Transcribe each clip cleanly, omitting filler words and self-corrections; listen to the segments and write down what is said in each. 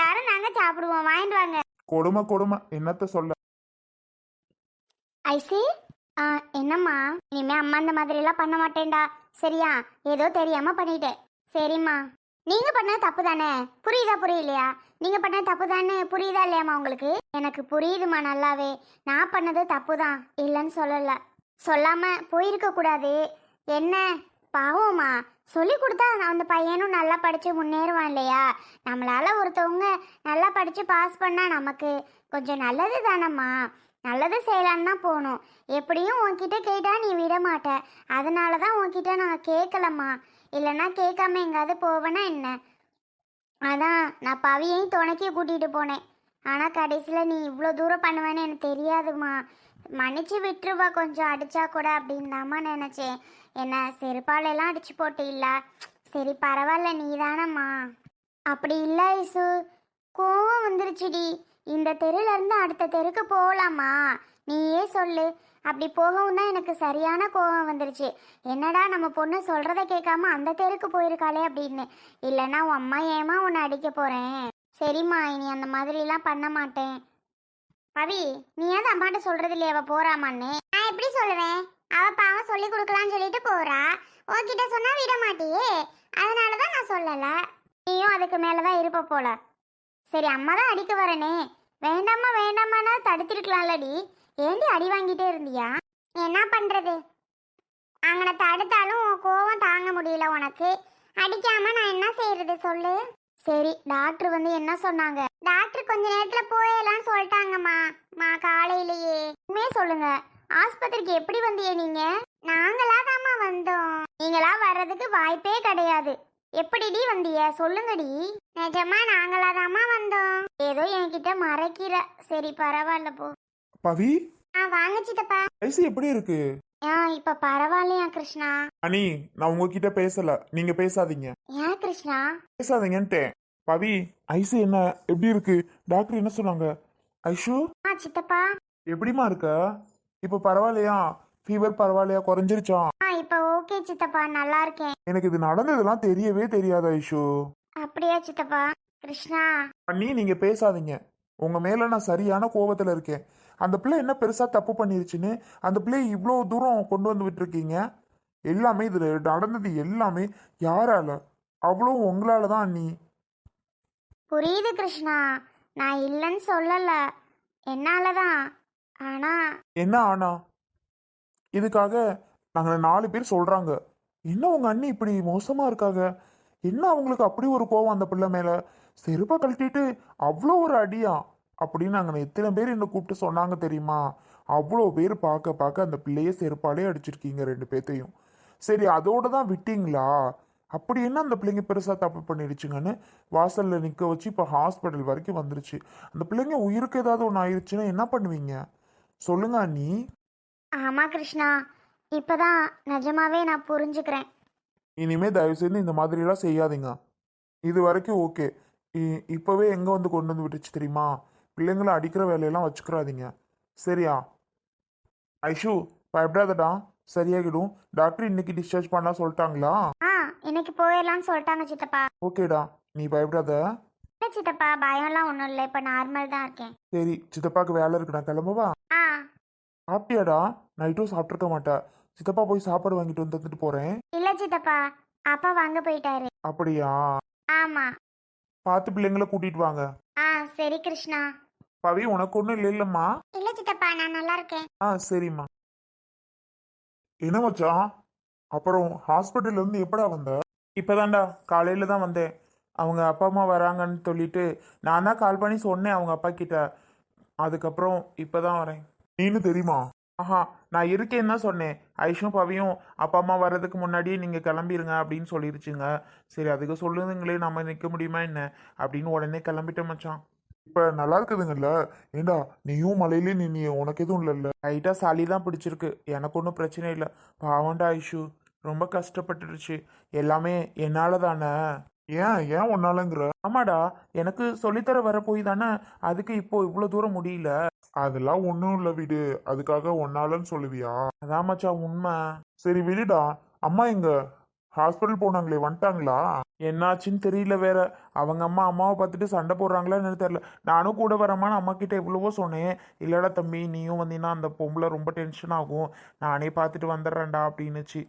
எல்லாரும் நாங்க சாப்பிடுவோம், வாங்கிட்டு வாங்க. கொடுமை கொடுமை, என்னத்த சொல்ல. ஐசி, என்னம்மா? இனிமே அம்மா இந்த மாதிரி எல்லாம் பண்ண மாட்டேன்டா, சரியா? ஏதோ தெரியாம பண்ணிட்டேன். சரிம்மா. நீங்க பண்ண தப்பு தானே, புரியுதா புரியலையா? நீங்க பண்ண தப்பு தானே, புரியுதா இல்லையாம்மா உங்களுக்கு? எனக்கு புரியுதுமா நல்லாவே. நான் பண்ணது தப்பு தான், இல்லைன்னு சொல்லல. சொல்லாம போயிருக்க கூடாது. என்ன பாவமா சொல்லி கொடுத்தா அந்த பையனும் நல்லா படிச்சு முன்னேறுவான் இல்லையா? நம்மளால ஒருத்தவங்க நல்லா படிச்சு பாஸ் பண்ணா நமக்கு கொஞ்சம் நல்லது தானம்மா. நல்லது செய்யலான்னு தான் போகணும். எப்படியும் உன்கிட்ட கேட்டா நீ விட மாட்ட, அதனால தான் உன்கிட்ட நான் கேட்கலம்மா. இல்லைன்னா கேட்காம எங்காவது போவேன்னா என்ன? அதான் நான் பவியையும் துணைக்கி கூட்டிகிட்டு போனேன். ஆனால் கடைசியில் நீ இவ்வளோ தூரம் பண்ணுவேன்னு எனக்கு தெரியாதுமா. மன்னிச்சு விட்டுருவா, கொஞ்சம் அடித்தா கூட அப்படின்னு தாம்மா நினச்சேன். என்ன செருப்பாலெல்லாம் அடித்து போட்டு இல்லை. சரி பரவாயில்ல, நீ தானம்மா. அப்படி இல்லை ஐசு, கோவம் வந்துருச்சுடி. இந்த தெருலேருந்து அடுத்த தெருக்கு போகலாமா? நீயே சொல்லு. அப்படி போகவும் தான் எனக்கு சரியான கோவம் வந்துருச்சு. என்னடா நம்ம பொண்ணு சொல்கிறத கேட்காம அந்த தெருக்கு போயிருக்காளே அப்படின்னு. இல்லைன்னா உன் அம்மா ஏமா உன்னை அடிக்க போகிறேன். சரிம்மா, இனி அந்த மாதிரிலாம் பண்ண மாட்டேன். பவி, நீ ஏன் அம்மாட்ட சொல்கிறது இல்லையா அவள் போகிறாமான்னு? நான் எப்படி சொல்லுவேன்? அவள் பாவம் சொல்லி கொடுக்கலான்னு சொல்லிட்டு போகிறா. உன்கிட்ட சொன்னால் விட மாட்டியே, அதனால தான் நான் சொல்லலை. நீயும் அதுக்கு மேலே தான் இருப்ப போல. சரி, அம்மா தான் அடிக்க வரனே, வேண்டாமா வேண்டாமான்னா தடுத்திருக்கலாம்லடி. ஏண்டி அடி வாங்கிட்டே இருந்தியா? என்ன பண்றது, அங்கன தடுத்தாலும் கோவம் தாங்க முடியல உனக்கு. அடிக்காம நான் என்ன செய்யறது சொல்லு. சரி, டாக்டர் வந்து என்ன சொன்னாங்க? டாக்டர் கொஞ்ச நேரத்துல போயிடலாம்னு சொல்லிட்டாங்கம்மா. காலையிலேயே உண்மையே சொல்லுங்க, ஆஸ்பத்திரிக்கு எப்படி வந்தீங்க நீங்க? நாங்களா தாம்மா வந்தோம். நீங்களா வர்றதுக்கு வாய்ப்பே கிடையாது. எப்படிடி வந்திய சொல்லுங்கடி. நிஜமா நாங்களாதாம்மா வந்தோம். ஏதோ என்கிட்ட மறைக்கிற. சரி பரவாயில்ல போ. பவி, வாங்க சித்தப்பா. ஐசி எப்படி இருக்கு? இப்ப பரவாயில்லையா கிருஷ்ணா? அனி, நான் உங்ககிட்ட பேசல, நீங்க பேசாதீங்க. ஏன் கிருஷ்ணா? பேசாதீங்கன்ட்டேன். பவி, ஐசி என்ன எப்படி இருக்கு? டாக்டர் என்ன சொன்னாங்க? ஐஷு, சித்தப்பா எப்படிமா இருக்க? இப்ப பரவாயில்லையா? ஃபீவர் பரவாயில்லையா? குறைஞ்சிருச்சா? இப்ப ஓகே சித்தப்பா, நல்லா இருக்கேன். எனக்கு இது நடந்ததெல்லாம் தெரியவே தெரியாது ஐஷு. அப்படியா சித்தப்பா? கிருஷ்ணா அண்ணி, நீங்க பேசாதீங்க. உங்க மேல நான் சரியான கோபத்துல இருக்கேன். அந்த பிள்ளை என்ன பெருசா தப்பு பண்ணிருச்சுன்னு அந்த பிள்ளை இவ்வளோ தூரம் கொண்டு வந்து விட்டுருக்கீங்க. எல்லாமே இதுல நடந்தது எல்லாமே யாரால? அவ்வளோ உங்களால தான் அண்ணி. புரியுது கிருஷ்ணா, நான் இல்லைன்னு சொல்லல, என்னாலதான். ஆனா என்ன ஆனா? இதுக்காக நாங்க 4 பேர் சொல்றாங்க. என்ன உங்க அண்ணி இப்படி மோசமா இருக்காங்க? என்ன அவங்களுக்கு அப்படி ஒரு கோவம் அந்த பிள்ளை மேல? செருப்பை கழட்டிட்டு அவ்வளோ ஒரு அடியா அப்படின்னு நாங்கள் எத்தனை பேர் என்ன கூப்பிட்டு சொன்னாங்க தெரியுமா? அவ்வளோ பேர் பார்க்க பார்க்க அந்த பிள்ளைய செருப்பாலே அடிச்சிருக்கீங்க 2 பேர்த்தையும். சரி, அதோட தான் விட்டீங்களா? அப்படி என்ன அந்த பிள்ளைங்க பெருசா தப்பு பண்ணிடுச்சுங்கன்னு வாசல்ல நிக்க வச்சு இப்போ ஹாஸ்பிட்டல் வரைக்கும் வந்துருச்சு. அந்த பிள்ளைங்க உயிருக்கு ஏதாவது ஒன்று ஆயிடுச்சுன்னா என்ன பண்ணுவீங்க சொல்லுங்க அண்ணி. ஆமா கிருஷ்ணா, இப்பதான் நிஜமாவே நான் புரிஞ்சுக்கிறேன். இனிமே தயவு செய்து இந்த மாதிரிலாம் செய்யாதீங்க. இது வரைக்கும் ஓகே. இப்போவே எங்கே வந்து கொண்டு வந்து விட்டுச்சு தெரியுமா? பிள்ளைங்களை அடிக்கிற வேலையெல்லாம் வச்சுக்கிறாதீங்க, சரியா? ஐஷு, பயப்படாதடா, சரியாகிடும். டாக்டர் இன்னைக்கு டிஸ்சார்ஜ் பண்ணா சொல்லிட்டாங்களா? இன்னைக்கு போயிடலாம்னு சொல்லிட்டாங்க சித்தப்பா. ஓகேடா, நீ பயப்படாத. இல்லை சித்தப்பா, பயம்லாம் ஒன்றும் இல்லை, இப்போ நார்மல் தான் இருக்கேன். சரி, சித்தப்பாக்கு வேலை இருக்குடா, கிளம்பவா? சாப்பிட்டியாடா? நைட்டும் சாப்பிட்ருக்க மாட்டா. சித்தப்பா போய் சாப்பாடு வாங்கிட்டு வந்து தந்துட்டு போறேன். இல்ல சித்தப்பா, அப்பா வாங்க போயிட்டாரு. அப்படியா? ஆமா. பார்த்து பிள்ளைங்களை கூட்டிட்டு வாங்க. சரி கிருஷ்ணா. பவி, உனக்கு ஒன்றும் இல்லைல்லம்மா? இல்ல சித்தப்பா, நான் நல்லா இருக்கேன். சரிம்மா. என்ன மச்சான், அப்புறம் ஹாஸ்பிட்டல்ல இருந்து எப்படா வந்த? இப்பதான்டா காலையில தான் வந்தேன். அவங்க அப்பா அம்மா வராங்கன்னு சொல்லிட்டு நான் தான் கால் பண்ணி சொன்னேன் அவங்க அப்பா கிட்ட. அதுக்கப்புறம் இப்பதான் வரேன். நீனு தெரியுமா? நான் இருக்கேன்னு தான் சொன்னேன். ஐஷும் பவியும் அப்பா அம்மா வர்றதுக்கு முன்னாடியே நீங்கள் கிளம்பிடுங்க அப்படின்னு சொல்லிருச்சுங்க. சரி, அதுக்கு சொல்லுதுங்களே, நம்ம நிற்க முடியுமா என்ன அப்படின்னு உடனே கிளம்பிட்டேன் மச்சான். இப்போ நல்லா இருக்குதுங்கல்ல? ஏண்டா, நீயும் மலையிலே நீ உனக்கு எதுவும் இல்லைல்ல? லைட்டாக சளி தான் பிடிச்சிருக்கு, எனக்கு ஒன்றும் பிரச்சனை இல்லை. பாவண்டா ஐஷு, ரொம்ப கஷ்டப்பட்டுருச்சு. எல்லாமே என்னால் தானே. ஏன் ஏன் ஒன்னாலங்கிற? ஆமாடா, எனக்கு சொல்லித்தர வர போய் தானே அதுக்கு இப்போ இவ்வளோ தூரம் முடியல. அதெல்லாம் ஒன்றும் இல்லை விடு, அதுக்காக ஒன்னாலன்னு சொல்லுவியா? அதான் மச்சான் உண்மை. சரி விடுடா. அம்மா எங்க? ஹாஸ்பிட்டல் போனாங்களே, வந்துட்டாங்களா? என்னாச்சுன்னு தெரியல வேற. அவங்க அம்மா அம்மாவை பார்த்துட்டு சண்டை போடுறாங்களான்னு தெரியல. நானும் கூட வரமான்னு அம்மா கிட்ட எவ்வளவோ சொன்னேன். இல்லடா தம்பி, நீயும் வந்தீங்கன்னா அந்த பொம்பளை ரொம்ப டென்ஷன் ஆகும், நானே பார்த்துட்டு வந்துடுறேன்டா அப்படின்னுச்சு.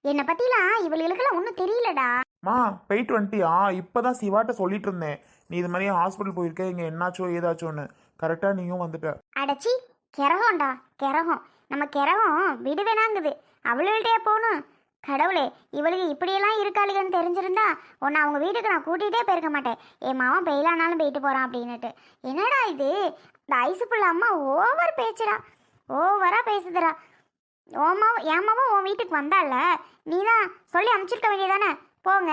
என்னை பத்திலாம் இவளுக்கெல்லாம் ஒன்றும் தெரியலடா. மா போயிட்டு வந்துட்டியா? இப்போதான் சிவாட்ட சொல்லிட்டு இருந்தேன், நீ இது மாதிரி ஹாஸ்பிட்டல் போயிருக்க, இங்கே என்னாச்சோ ஏதாச்சோன்னு. கரெக்டாக நீயும் வந்துட்ட. அடச்சி, கிரகம்டா கிரகம். நம்ம கிரகம் விடுவேனாங்குது, அவளுகிட்டே போகணும். கடவுளே, இவளுக்கு இப்படியெல்லாம் இருக்காளுகன்னு தெரிஞ்சிருந்தா உன்னை அவங்க வீட்டுக்கு நான் கூட்டிகிட்டே போயிருக்க மாட்டேன். என் மாவன் பெயிலானாலும் போயிட்டு போகிறான் அப்படின்னுட்டு. என்னடா இது, இந்த ஐசு புள்ள அம்மா ஓவர் பேச்சுடா, ஓவராக பேசுதுடா. என் மாவும் உன் வீட்டுக்கு வந்தால, நீ தான் சொல்லி அனுப்பிச்சிருக்க வேண்டியதானே, போங்க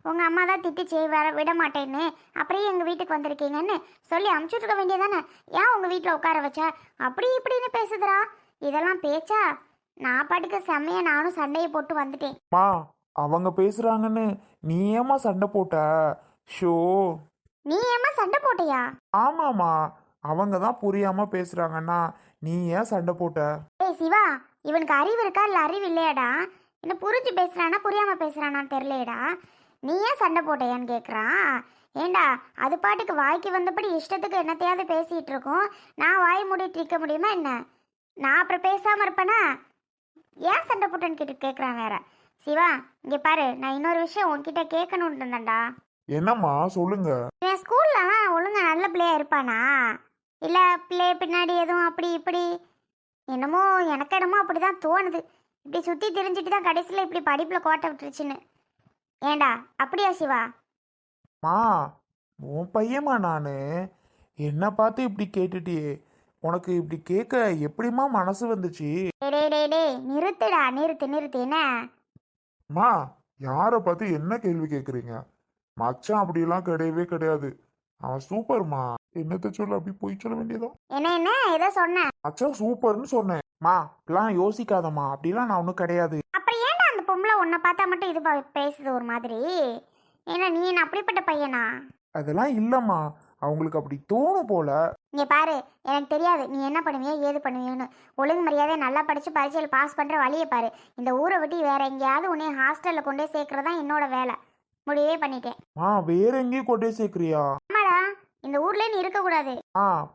உங்கள் அம்மா தான் திட்டிச்சு விட மாட்டேன்னு, அப்படியே எங்கள் வீட்டுக்கு வந்திருக்கீங்கன்னு சொல்லி அனுப்பிச்சுட்ருக்க வேண்டியதானே. ஏன் உங்கள் வீட்டில் உட்கார வச்சா அப்படி இப்படின்னு பேசுதுடா. இதெல்லாம் பேச்சா? நான் பாட்டுக்கு செம்மையா நானும் சண்டையை போட்டு வந்துட்டேன். மா அவங்க பேசுறாங்கன்னு நீ ஏமா சண்டை போட்ட? ஷோ, நீ ஏமா சண்டை போட்டியா? ஆமாமா, அவங்க தான் புரியாம பேசுறாங்கன்னா நீ ஏன் சண்டை போட்ட? ஏய் சிவா, இவனுக்கு அறிவு இருக்கா இல்லை அறிவு இல்லையாடா? என்ன புரிஞ்சு பேசுறானா புரியாம பேசுறானான்னு தெரியலையடா. நீ ஏன் சண்டை போட்டையான்னு கேட்குறான். ஏண்டா, அது பாட்டுக்கு வாய்க்கு வந்தபடி இஷ்டத்துக்கு என்னத்தையாவது பேசிகிட்டு இருக்கோம், நான் வாய் மூடிட்டு இருக்க முடியுமா என்ன? நான் அப்புறம் பேசாமல் இருப்பேனா? ஏன் சண்டை போட்டேன்னு கேட்குறான் வேற. சிவா, இங்கே பாரு, நான் இன்னொரு விஷயம் உன்கிட்ட கேட்கணுன்ட்டு இருந்தேன்டா. என்னம்மா சொல்லுங்க. என் ஸ்கூல்லலாம் ஒழுங்கா நல்ல பிள்ளையா இருப்பானா, இல்லை பிள்ளை பின்னாடி எதுவும் அப்படி இப்படி? என்னமோ எனக்கு என்னமோ அப்படி தான் தோணுது. இப்படி சுற்றி திரிஞ்சிட்டு தான் கடைசியில் இப்படி படிப்பில் கோட்டை விட்டுருச்சுன்னு. ஏண்டா அப்படியா சிவா? மா உன் பையமா நானு, என்ன பார்த்து இப்படி கேட்டுட்டியே, உனக்கு இப்படி கேட்க எப்படிம்மா மனசு வந்துச்சு? டே நிறுத்துடா, நிறுத்து என்ன? மா யாரை பார்த்து என்ன கேள்வி கேட்குறீங்க? மச்சான் அப்படியெல்லாம் கிடையவே கிடையாது, அவன் சூப்பர்மா. என்னத்த சொல்ல, அப்படி போய் சொல்ல வேண்டியதோ. என்ன ஏதோ சொன்னேன். மச்சான் சூப்பர்னு சொன்னேன். மா இப்பெல்லாம் யோசிக்காதம்மா, அப்படிலாம் நான் ஒன்றும் கிடையாது. அப்புறம் ஏன்டா அந்த பொம்பளை உன்னை பார்த்தா மட்டும் இது பேசுது ஒரு மாதிரி? ஏன்னா நீ என்ன அப்படிப்பட்ட பையனா? அதெல்லாம் இல்லைம்மா, அவங்களுக்கு அப்படி தோணும் போல. இங்கே பாரு, எனக்கு தெரியாது நீ என்ன பண்ணுவியோ ஏது பண்ணுவியோன்னு. ஒழுங்கு மரியாதை நல்லா படித்து பரீட்சையில் பாஸ் பண்ணுற வழியை பாரு. இந்த ஊரை விட்டு வேற எங்கேயாவது உன்னை ஹாஸ்டலில் கொண்டே சேர்க்கறது தான் என்னோட வேலை. முடிவே பண்ணிட்டேன். வேற எங்கேயும் கொண்டே சேர்க்குறியா? ஆமாடா, இந்த ஊர்லேயே நீ இருக்கக்கூடாது.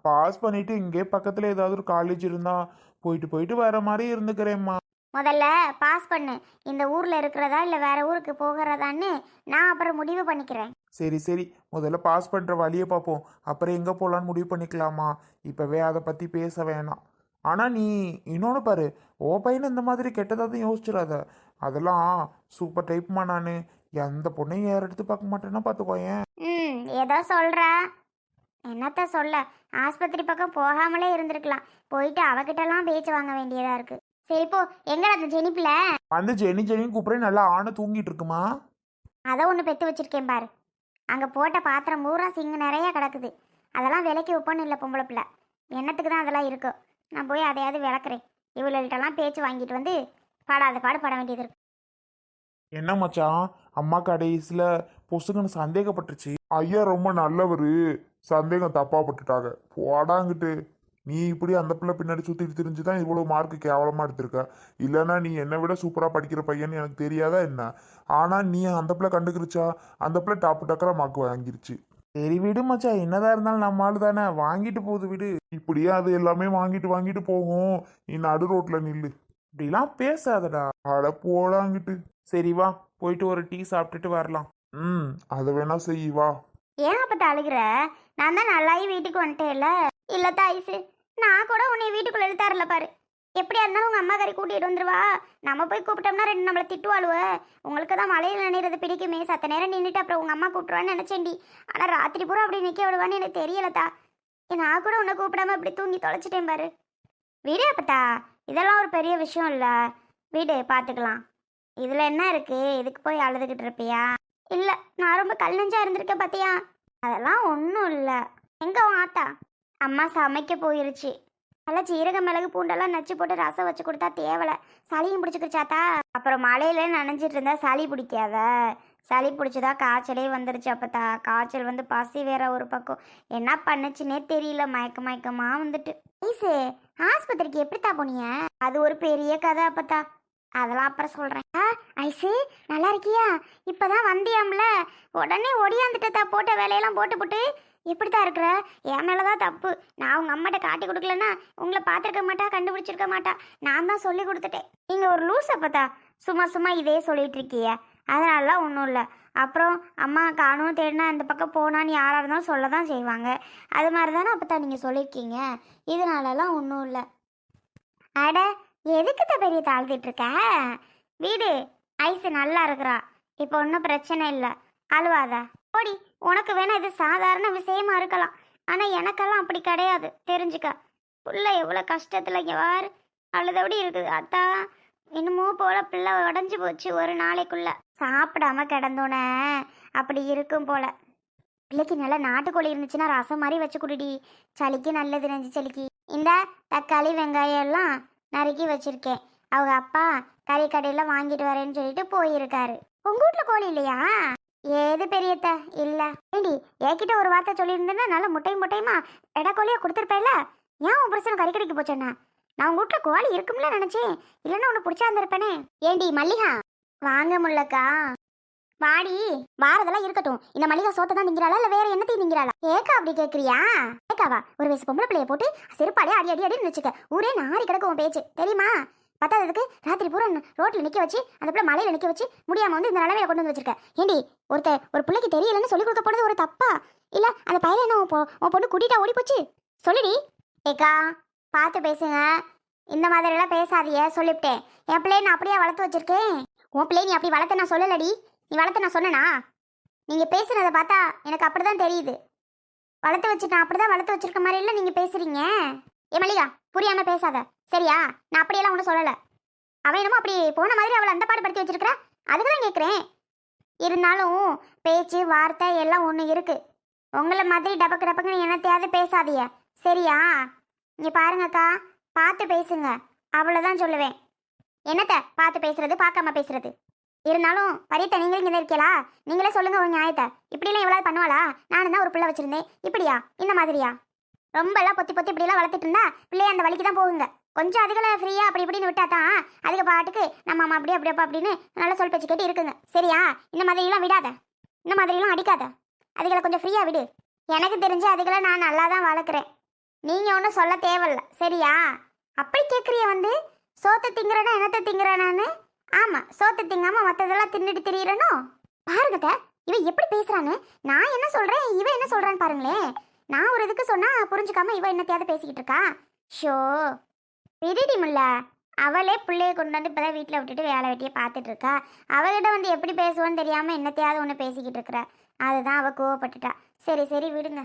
பாஸ் பண்ணிட்டு இங்கே பக்கத்தில் ஏதாவது ஒரு காலேஜ் இருந்தா போயிட்டு போயிட்டு வர மாதிரி இருந்துக்கிறேம்மா. முதல்ல பாஸ் பண்ணு. இந்த ஊரில் இருக்கிறதா இல்லை வேற ஊருக்கு போகிறதான்னு நான் அப்புறம் முடிவு பண்ணிக்கிறேன். சரி சரி, முதல்ல பாஸ் பண்ணுற வழியை பார்ப்போம், அப்புறம் எங்கே போகலான்னு முடிவு பண்ணிக்கலாமா. இப்போவே அதை பற்றி பேச வேணாம். ஆனால் நீ இன்னொன்று பாரு, ஓ பையனை இந்த மாதிரி கெட்டதாவது யோசிச்சிடாத. அதெல்லாம் சூப்பர் டைப்மா. நான் எந்த பொண்ணையும் ஏற எடுத்து பார்க்க மாட்டேன்னா பார்த்துக்கோயேன். ஏதோ சொல்கிற, என்னத்த சொல்ல, ஆஸ்பத்திரி பக்கம் போகாமலே இருந்திருக்கலாம். போயிட்டு அவகிட்டலாம் பேச்சு வாங்க வேண்டியதாக இருக்குது. சரி போ, எங்கடா அந்த ஜெனிப்பில்? வந்து ஜெனின்னு கூப்பிட்றேன், நல்லா ஆணை தூங்கிட்டு இருக்குமா. அதை ஒன்று பெற்று வச்சிருக்கேன் பாரு. அங்கே போட்ட பாத்திரம் பூரா சிங்கு நிறையா கிடக்குது. அதெல்லாம் விலைக்கு வைப்போன்னு இல்லை பொம்பளை பிள்ளை, என்னத்துக்கு தான் அதெல்லாம் இருக்கும். நான் போய் அதையாவது விளக்குறேன். இவள்கிட்டலாம் பேச்சு வாங்கிட்டு வந்து பாடாத பட வேண்டியது இருக்கு. என்ன மச்சான், அம்மா கடைசியில் பொசுக்குன்னு சந்தேகப்பட்டுருச்சு. ஐயா ரொம்ப நல்லவரு, சந்தேகம் தப்பா பட்டுட்டாங்க. போடாங்கிட்டு நீ இப்படி அந்த பிள்ளை பின்னாடி சுற்றிட்டு திரிஞ்சு தான் இவ்வளோ மார்க்கு கேவலமாக எடுத்திருக்க. இல்லைன்னா நீ என்னை விட சூப்பராக படிக்கிற பையன்னு எனக்கு தெரியாதா என்ன? ஆனால் நீ அந்த பிள்ளை கண்டுக்கிருச்சா, அந்த பிள்ளை டாப்பு டக்கராக மார்க் வாங்கிருச்சு. சரி விடு மச்சா, என்னதான் இருந்தாலும் நம்ம ஆளு தானே, வாங்கிட்டு போகுது விடு. இப்படியே அது எல்லாமே வாங்கிட்டு போகும், நீ நடு ரோட்டில் நில்லு. இப்படிலாம் பேசாதடா. அட போடாங்கிட்டு. சரி வா, போயிட்டு ஒரு டீ சாப்பிட்டுட்டு வரலாம். அதை வேணா செய் வா. ஏன் அப்போ அழுகிற? நான் தான் நல்லாயி வீட்டுக்கு வந்துட்டேன்ல. இல்லை தாய்ஸு, நான் கூட உன்னை வீட்டுக்குள்ளே எழுத்தாரில்ல பாரு. எப்படியா இருந்தாலும் உங்கள் அம்மா கறி கூட்டிகிட்டு வந்துருவா. நம்ம போய் கூப்பிட்டோம்னா ரெண்டு நம்மளை திட்டுவாளுவ. உங்களுக்கு தான் மழையில் நினைறது பிடிக்குமே, சத்த நேரம் நின்றுட்டு அப்புறம் உங்கள் அம்மா கூப்பிட்டுருவான்னு நினச்சேன்டி. ஆனால் ராத்திரி பூரா அப்படி நிற்க விடுவான்னு எனக்கு தெரியலத்தா. நான் கூட உன்னை கூப்பிடாம அப்படி தூங்கி தொலைச்சிட்டேன் பாரு. வீடு அப்பத்தா, இதெல்லாம் ஒரு பெரிய விஷயம் இல்லை, வீடு பார்த்துக்கலாம். இதில் என்ன இருக்குது, இதுக்கு போய் அழுதுகிட்டு இருப்பியா? இல்லை, நான் ரொம்ப கல் நெஞ்சா இருந்திருக்கேன் பார்த்தியா. அதெல்லாம் ஒன்றும் இல்லை. எங்கே உன் ஆத்தா? அம்மா சமைக்க போயிருச்சு. நல்லா சீரக மிளகு பூண்டெல்லாம் நச்சு போட்டு ரசம் வச்சு கொடுத்தா தேவலை, சளியும் பிடிச்சிக்கிச்சாத்தா. அப்புறம் மழையில நனைஞ்சிட்டு இருந்தா சளி பிடிக்காத. சளி பிடிச்சதா காய்ச்சலே வந்துருச்சு அப்பத்தா. காய்ச்சல் வந்து பசி வேற ஒரு பக்கம். என்ன பண்ணுச்சுன்னே தெரியல, மயக்கமா வந்துட்டு. ஐசு, ஆஸ்பத்திரிக்கு எப்படித்தா போனீங்க? அது ஒரு பெரிய கதை அப்பத்தா. அதெல்லாம் அப்புறம் சொல்றேன். ஐசு நல்லா இருக்கியா? இப்பதான் வந்தியாம்ல, உடனே ஒடியாந்துட்டா போட்ட வேலையெல்லாம் போட்டு இப்படித்தான் இருக்கிற. என் மேலதான் தப்பு. நான் உங்க அம்மாட்ட காட்டி கொடுக்கலன்னா உங்களை பார்த்துருக்க மாட்டா, கண்டுபிடிச்சிருக்க மாட்டா. நான் தான் சொல்லி கொடுத்துட்டேன். நீங்க ஒரு லூஸ் அப்பத்தா, சும்மா இதே சொல்லிட்டு இருக்கிய. அதனாலலாம் ஒன்றும் இல்லை. அப்புறம் அம்மா காணும் தேடினா இந்த பக்கம் போனான்னு யாராக இருந்தாலும் சொல்ல தான் செய்வாங்க. அது மாதிரி தானே அப்பத்தான் நீங்கள் சொல்லியிருக்கீங்க. இதனாலலாம் ஒன்றும் இல்லை. அட எதுக்குத்த பெரிய தாழ்த்திட்டு இருக்க? வீடு ஐஸு நல்லா இருக்கிறா, இப்போ ஒன்றும் பிரச்சனை இல்லை, அழுவாத. ஓடி, உனக்கு வேணா இது சாதாரண விஷயமா இருக்கலாம், ஆனால் எனக்கெல்லாம் அப்படி கிடையாது, தெரிஞ்சுக்க. பிள்ளை எவ்வளோ கஷ்டத்தில் இங்கே வார் அழுதபடி இருக்குது. அதான் என்னமோ போல பிள்ளை உடஞ்சி போச்சு ஒரு நாளைக்குள்ள. சாப்பிடாம கிடந்தோன்னே அப்படி இருக்கும் போல. பிள்ளைக்கு நல்லா நாட்டுக்கோழி இருந்துச்சுன்னா ரசம் மாதிரி வச்சு குடிடி, சளிக்கு நல்லது. நெஞ்சு சளிக்கு இந்த தக்காளி வெங்காயம் எல்லாம் நறுக்கி வச்சிருக்கேன். அவங்க அப்பா கறி கடையில் வாங்கிட்டு வரேன்னு சொல்லிட்டு போயிருக்காரு. உங்க வீட்டில் கோழி இல்லையா? ஏது பெரியத்த இல்லை. ஏண்டி என்கிட்ட ஒரு வார்த்தை சொல்லியிருந்தேன்னா நல்லா முட்டையுமா எடா கோழியா கொடுத்துருப்பேன்ல. ஏன் உன் பிரச்சனை கறி கடைக்கு போச்சேன்னா? நான் உங்க வீட்டில் கோழி இருக்கும்ல நினச்சேன், இல்லைன்னா உன்னை பிடிச்சா இருந்திருப்பேனே. ஏண்டி மல்லிகா வாங்க முல்லக்கா, வாடி. வாரதெல்லாம் இருக்கட்டும், இந்த மல்லிகா சோத்தை தான் திங்கிறாளா இல்லை வேற என்னத்தையும் திங்கிறாளா? ஏக்கா அப்படி கேட்குறியா? ஏக்காவா ஒரு வயசு பொம்பளை பிள்ளைய போட்டு செருப்பாலே அடி அடின்னு வச்சுக்க, ஊரே நாரி கிடக்கும் உன் பேச்சு, தெரியுமா? பத்தாததுக்கு ராத்திரி பூரா ரோட்டில் நிற்க வச்சு அந்த பிள்ளை மலையில் நிற்க வச்சு முடியாமல் வந்து இந்த நிலவையில கொண்டு வந்து வச்சிருக்க. ஏண்டி ஒரு பிள்ளைக்கு தெரியலன்னு சொல்லி கொடுக்க போனது ஒரு தப்பா? இல்லை அந்த பையன் என்ன உன் பொண்ணு கூட்டிட்டா ஓடி போச்சு? சொல்லுடி. ஏக்கா பார்த்து பேசுங்க, இந்த மாதிரிலாம் பேசாதிய சொல்லிவிட்டேன். என் பிள்ளைய நான் அப்படியே வளர்த்து வச்சிருக்கேன். உன் பிள்ளைய நீ அப்படி வளர்த்த நான் சொல்லலடி, நீ வளர்த்த நான் சொன்னனா? நீங்கள் பேசுனதை பார்த்தா எனக்கு அப்படி தான் தெரியுது. வளர்த்து வச்சு நான் அப்படி தான் வளர்த்து வச்சிருக்க மாதிரி இல்லை நீங்கள் பேசுகிறீங்க. ஏ மல்லிகா புரியாமல் பேசாத சரியா? நான் அப்படியெல்லாம் ஒன்றும் சொல்லலை. அவன் என்னமோ அப்படி போன மாதிரி அவளை அந்த பாடுபடுத்தி வச்சிருக்கிறா, அதுக்கு தான் கேட்குறேன். இருந்தாலும் பேச்சு வார்த்தை எல்லாம் ஒன்று இருக்குது. உங்களை மாதிரி டபக்குன்னு என்னத்தையாவது பேசாதீய சரியா? இங்கே பாருங்கக்கா, பார்த்து பேசுங்க, அவ்வளோதான் சொல்லுவேன். என்னத்த பார்த்து பேசுறது, பார்க்காம பேசுறது? இருந்தாலும் பரியத்தை நீங்களும் இங்கே இருக்கீங்களா? நீங்களே சொல்லுங்க உங்க நியாயத்தை. இப்படிலாம் எவ்வளோ பண்ணுவாளா? நானும் தான் ஒரு பிள்ளை வச்சிருந்தேன், இப்படியா இந்த மாதிரியா? ரொம்ப எல்லாம் பொத்தி இப்படிலாம் வளர்த்துட்டு இருந்தா பிள்ளைய அந்த வழிக்கு தான் போகுங்க. கொஞ்சம் அதுகளை ஃப்ரீயா அப்படி இப்படின்னு விட்டா தான் அதுக்கு பாட்டுக்கு நம்ம அம்மா அப்படியப்பா அப்படின்னு நல்லா சொல் பேச்சு கேட்டு இருக்குங்க சரியா? இந்த மாதிரிலாம் விடாத, இந்த மாதிரிலாம் அடிக்காத, அதுகளை கொஞ்சம் ஃப்ரீயா விடு. எனக்கு தெரிஞ்சு அதுகளை நான் நல்லா தான் வளர்க்குறேன், நீங்கள் ஒன்றும் சொல்ல தேவையில்ல சரியா? அப்படி கேட்குறிய வந்து சோத்தை திங்குறேன்னா என்னத்தை திங்குறானு? ஆமாம், சோத்தை திங்காமல் மற்றதெல்லாம் தின்னுட்டு திரியிறனோ? பாருங்கத்த இவ எப்படி பேசுறான்னு. நான் என்ன சொல்கிறேன் இவ என்ன சொல்கிறான்னு பாருங்களேன். நான் ஒரு இதுக்கு சொன்னால் புரிஞ்சுக்காம இவ என்னத்தையாவது பேசிக்கிட்டு இருக்கா. ஷோ விரிடி முல்ல, அவளே பிள்ளைய கொண்டு வந்து இப்போ தான் வீட்டில் விட்டுட்டு வேலை வெட்டியை பார்த்துட்டு இருக்கா. அவகிட்ட வந்து எப்படி பேசுவோன்னு தெரியாமல் என்னத்தையாவது ஒன்று பேசிக்கிட்டு இருக்கிற. அதுதான் அவள் கோவப்பட்டுட்டா. சரி விடுங்க.